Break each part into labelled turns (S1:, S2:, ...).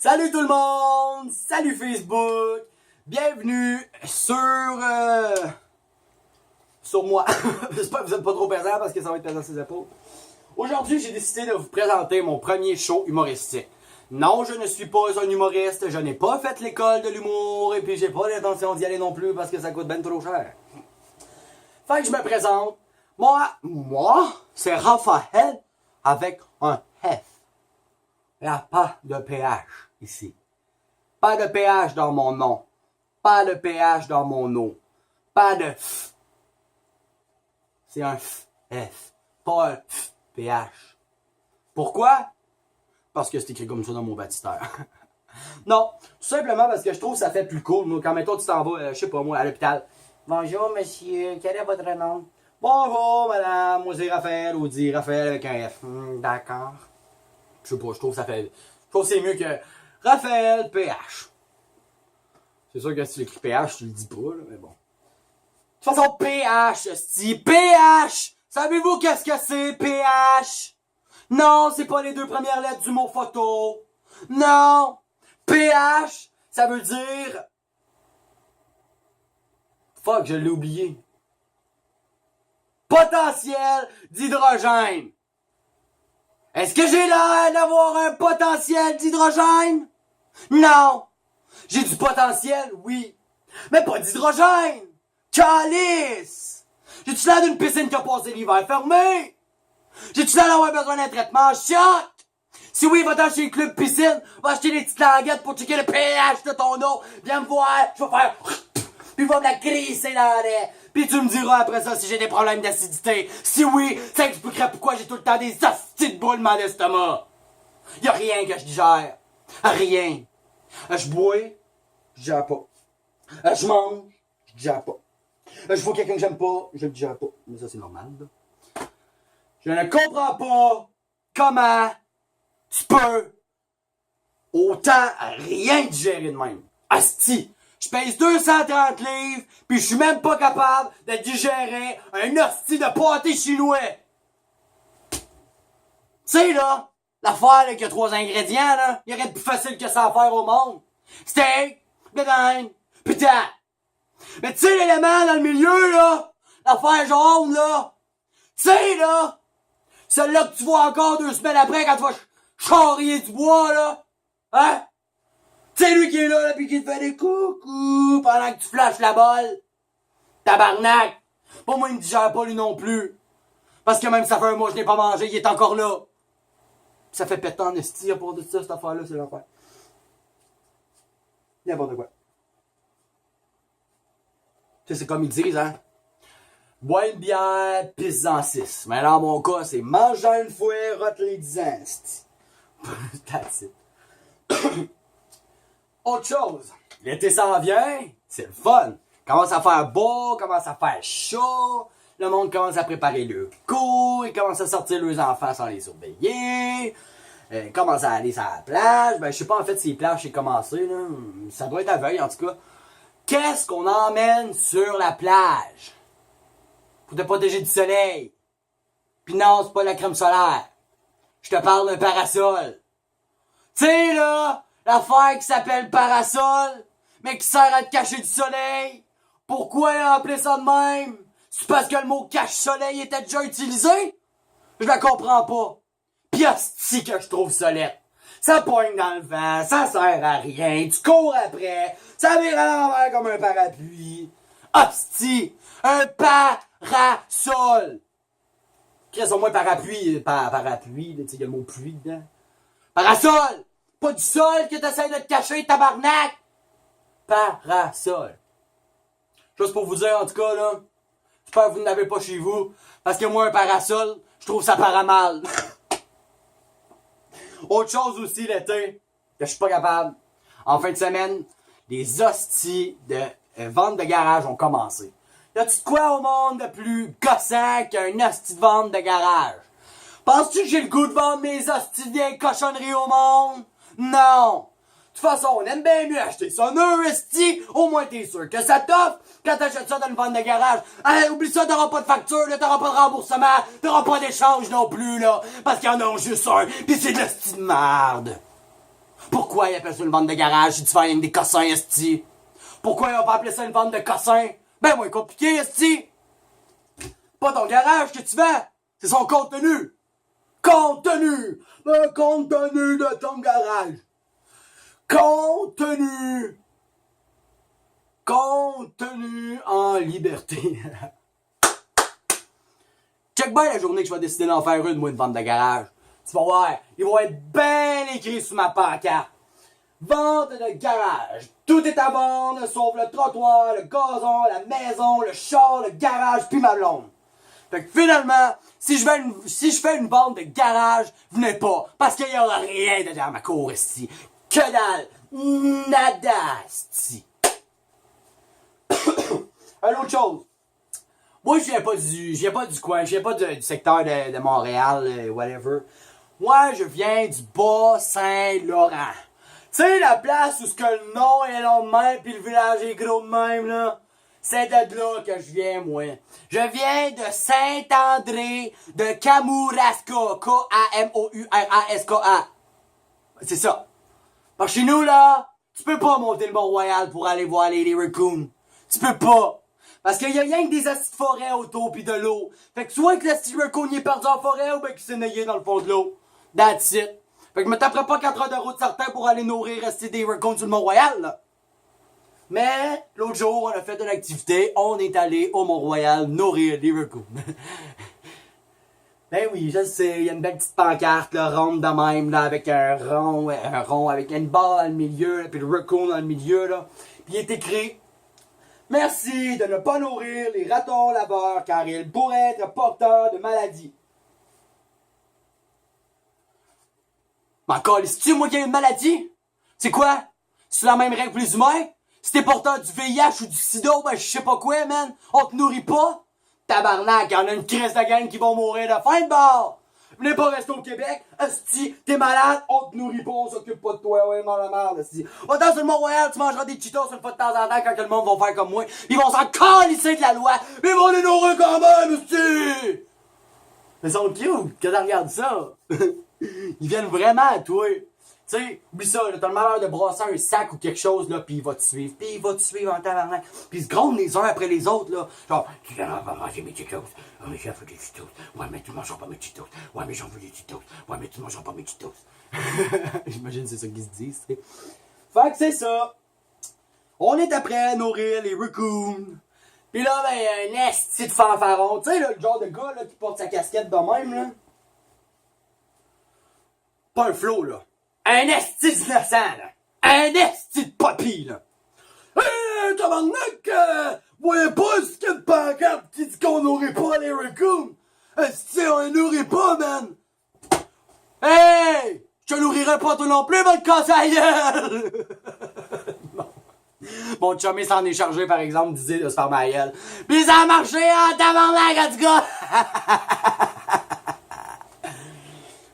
S1: Salut tout le monde! Salut Facebook! Bienvenue sur moi. J'espère que vous n'êtes pas trop pesant parce que ça va être pesant sur ses épaules. Aujourd'hui, j'ai décidé de vous présenter mon premier show humoristique. Non, je ne suis pas un humoriste, je n'ai pas fait l'école de l'humour et puis j'ai pas l'intention d'y aller non plus parce que ça coûte ben trop cher. Fait que je me présente. Moi, c'est Raphaël avec un F. Il n'y a pas de PH ici. Pas de PH dans mon nom. Pas de PH dans mon nom. Pas de F. C'est un F. Pas un F. PH. Pourquoi? Parce que c'est écrit comme ça dans mon baptistère. Non, tout simplement parce que je trouve que ça fait plus cool. Moi, quand mettons tu t'en vas, je sais pas moi, à l'hôpital. Bonjour monsieur, quel est votre nom? Bonjour madame, moi c'est Raphaël, ou dit Raphaël avec un F. D'accord. Je sais pas, je trouve que c'est mieux que Raphaël PH. C'est sûr que si tu l'écris PH, tu le dis pas, là, mais bon. De toute façon, PH, PH! Savez-vous qu'est-ce que c'est, PH? Non, c'est pas les deux premières lettres du mot photo. Non! PH, ça veut dire... Fuck, je l'ai oublié. Potentiel d'hydrogène. Est-ce que j'ai l'air d'avoir un potentiel d'hydrogène? Non! J'ai du potentiel, oui. Mais pas d'hydrogène! Calice! J'ai-tu l'air d'une piscine qui a passé l'hiver fermé? J'ai-tu l'air d'avoir besoin d'un traitement en choc? Si oui, va-t'en chez le club piscine, va acheter des petites languettes pour checker le pH de ton eau. Viens me voir, je vais faire... Puis va me la grisser dans le lait. Puis tu me diras après ça si j'ai des problèmes d'acidité. Si oui, ça expliquerait pourquoi j'ai tout le temps des hosties de brûlement d'estomac. Y'a rien que je digère. Rien. Je bois, je digère pas. Je mange, je digère pas. Je vois quelqu'un que j'aime pas, je le digère pas. Mais ça c'est normal, là. Je ne comprends pas comment tu peux autant rien digérer de même. Asti! Je pèse 230 livres, puis je suis même pas capable de digérer un hostie de pâté chinois. Tu sais, là, l'affaire, là, qui a 3 ingrédients, là, il y aurait de plus facile que ça à faire au monde. Steak, bédine, putain. Mais tu sais, l'élément dans le milieu, là, l'affaire jaune, là, tu sais, là, celle-là que tu vois encore 2 semaines après quand tu vas charrier du bois, là, hein? Tu sais, lui qui est là, pis qui te fait des coucou pendant que tu flashes la balle. Tabarnak! Pour moi, il me digère pas, lui non plus. Parce que même ça fait un mois que je n'ai pas mangé, il est encore là. Pis ça fait péter en esti à part de ça, cette affaire-là, c'est l'affaire. N'importe quoi. Tu sais, c'est comme ils disent, hein? Bois une bière, pisse en 6. Mais dans mon cas, c'est manger une fois, rote les 10 ans, esti. That's it. Autre chose, l'été s'en vient, c'est le fun. Commence à faire beau, commence à faire chaud, le monde commence à préparer le cours, ils commencent à sortir leurs enfants sans les surveiller, commence à aller sur la plage, ben je sais pas en fait si les plages c'est commencé, là. Ça doit être à veille en tout cas. Qu'est-ce qu'on emmène sur la plage? Pour te protéger du soleil. Pis non, c'est pas la crème solaire. Je te parle d'un parasol. Tu sais là, l'affaire qui s'appelle parasol, mais qui sert à te cacher du soleil. Pourquoi appeler ça de même? C'est parce que le mot cache-soleil était déjà utilisé? Je la comprends pas. Pis hostie que je trouve solette. Ça poigne dans le vent, ça sert à rien, tu cours après, ça vire à l'envers comme un parapluie. Hostie, un parasol. Qu'est-ce au moins parapluie, parapluie, tu sais, y a le mot pluie dedans. Parasol! Pas du sol que t'essayes de te cacher, tabarnak! Parasol. Juste pour vous dire, en tout cas, là, j'espère que vous n'avez pas chez vous, parce que moi, un parasol, je trouve ça paraît mal. Autre chose aussi, l'été, que je suis pas capable. En fin de semaine, les hosties de vente de garage ont commencé. Y'a-tu de quoi au monde de plus gossant qu'un hostie de vente de garage? Penses-tu que j'ai le goût de vendre mes hosties de vieilles cochonneries au monde? Non! De toute façon, on aime bien mieux acheter ça un hostie, au moins t'es sûr que ça t'offre quand t'achètes ça dans une vente de garage. Hey, oublie ça, t'auras pas de facture, là, t'auras pas de remboursement, t'auras pas d'échange non plus, là, parce qu'il y en a juste un, pis c'est de l'hostie de merde. Pourquoi ils appellent ça une vente de garage si tu fais rien que des cossins, esti? Pourquoi ils ont pas appelé ça une vente de cossins? Ben moins compliqué, esti! Pas ton garage que tu vends, c'est son contenu! Contenu! Le contenu de ton garage! Contenu! Contenu en liberté. Check bien la journée que je vais décider d'en faire une, moi, une vente de garage. Tu vas voir, ils vont être bien écrits sur ma pancarte. Vente de garage. Tout est à vendre, sauf le trottoir, le gazon, la maison, le char, le garage, puis ma blonde. Fait que finalement, si je fais une vente de garage, venez pas. Parce qu'il y aura rien dedans ma cour ici. Que dalle. Nada, ici. Une autre chose. Moi, je viens pas du coin, je viens pas du secteur de Montréal, whatever. Moi, je viens du Bas-Saint-Laurent. Tu sais, la place où ce que le nom est long de même pis le village est gros de même, là. C'est de là que je viens, moi. Je viens de Saint-André de Kamouraska. Kamouraska. C'est ça. Parce que chez nous, là, tu peux pas monter le Mont-Royal pour aller voir les raccoons. Tu peux pas. Parce qu'il y a rien que des acides de forêt autour pis de l'eau. Fait que soit que l'asti raccoon est perdu en forêt ou ben qu'il s'est noyé dans le fond de l'eau. That's it. Fait que je me taperai pas 4 heures de route certain pour aller nourrir rester des raccoons sur le Mont-Royal, là. Mais, l'autre jour, on a fait une activité, on est allé au Mont-Royal nourrir les raccoons. Ben oui, je sais, il y a une belle petite pancarte, là, ronde de même, là, avec un rond avec une balle dans le milieu, là, puis le raccoon dans le milieu, là. Puis il est écrit: merci de ne pas nourrir les ratons laveurs car ils pourraient être porteurs de maladies. Mais encore, est-ce moi qui ai une maladie? C'est quoi? C'est la même règle pour les humains? Si t'es porteur du VIH ou du sida, ben je sais pas quoi, man. On te nourrit pas? Tabarnak, y'en a une crise de gang qui vont mourir de faim de bord. Venez pas rester au Québec. Asti, t'es malade, on te nourrit pas, on s'occupe pas de toi. Ouais, non, la merde, asti. Autant sur le Mont-Royal, tu mangeras des Cheetos une fois de temps en temps quand que le monde va faire comme moi. Ils vont s'en calisser de la loi. Mais ils vont les nourrir quand même, asti. Mais ils sont cute, que t'en regardes ça. Ils viennent vraiment à toi. Tu sais, oublie ça, t'as le malheur de brasser un sac ou quelque chose, là, pis il va te suivre. Pis il va te suivre en tabarnak. Pis ils se grondent les uns après les autres, là. Genre, tu viens pas manger mes Cheetos. Oh, mais j'en veux des Cheetos. Ouais, mais tu mangeras pas mes Cheetos. Ouais, mais j'en veux des Cheetos. Ouais, mais tu mangeras pas mes Cheetos. J'imagine que c'est ça qu'ils se disent, tu sais. Fait que c'est ça. On est après à nourrir les raccoons. Pis là, ben, un esti de fanfaron. Tu sais, là, le genre de gars, là, qui porte sa casquette de même, là. Pas un flow, là. Un esti d'innocent, là. Un esti de papy, là. Hé, tabarnak, voyez pas ce qu'il y a de pancarte qui dit qu'on nourrit pas les raccoons? Esti, on les nourrit pas, man. Hey! Je te nourrirai pas toi non plus, votre casse à gueule! Mon chummy s'en est chargé, par exemple, disait de se faire ma gueule. Pis ça a marché en tabarnak, en tout cas!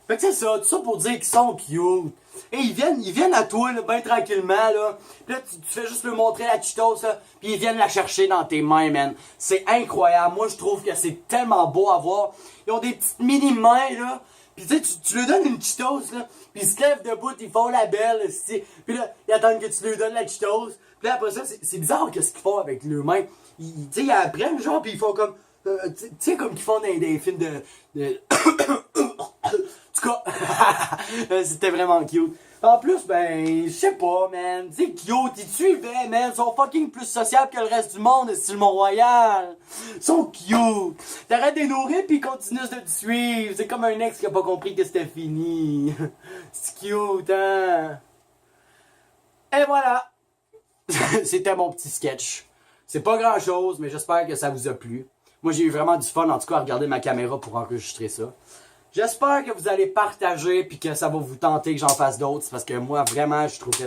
S1: Fait que c'est ça, tout ça pour dire qu'ils sont cute. Et ils viennent à toi, là, ben tranquillement, là. Pis là, tu fais juste leur montrer la Cheetos, là. Pis ils viennent la chercher dans tes mains, man. C'est incroyable. Moi, je trouve que c'est tellement beau à voir. Ils ont des petites mini-mains, là. Pis tu sais, tu leur donnes une Cheetos, là. Pis ils se lèvent debout, ils font la belle, tu Pis là, ils attendent que tu leur donnes la Cheetos. Pis là, après ça, c'est bizarre qu'est-ce qu'ils font avec leurs mains. Tu sais, ils apprennent, genre, pis ils font comme... tu sais, comme qu'ils font dans des films de... En tout cas, c'était vraiment cute. En plus, ben, je sais pas, man. Tu sais, cute, ils te suivaient, man. Ils sont fucking plus sociables que le reste du monde, style Mont-Royal. Ils sont cute. T'arrêtes de les nourrir pis ils continuent de te suivre. C'est comme un ex qui a pas compris que c'était fini. C'est cute, hein. Et voilà. C'était mon petit sketch. C'est pas grand chose, mais j'espère que ça vous a plu. Moi, j'ai eu vraiment du fun, en tout cas, à regarder ma caméra pour enregistrer ça. J'espère que vous allez partager puis que ça va vous tenter que j'en fasse d'autres. Parce que moi, vraiment, je trouve que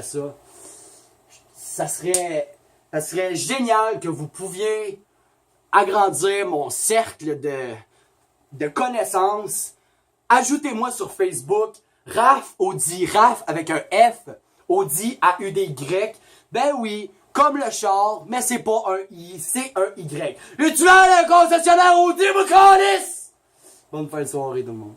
S1: ça serait génial que vous pouviez agrandir mon cercle de connaissances. Ajoutez-moi sur Facebook, Raph Audi, Raph avec un F, Audi A-U-D-Y. Ben oui, comme le char, mais c'est pas un I, c'est un Y. Et tu as le concessionnaire Audi, mon calice! Bonne fin de soirée tout le monde.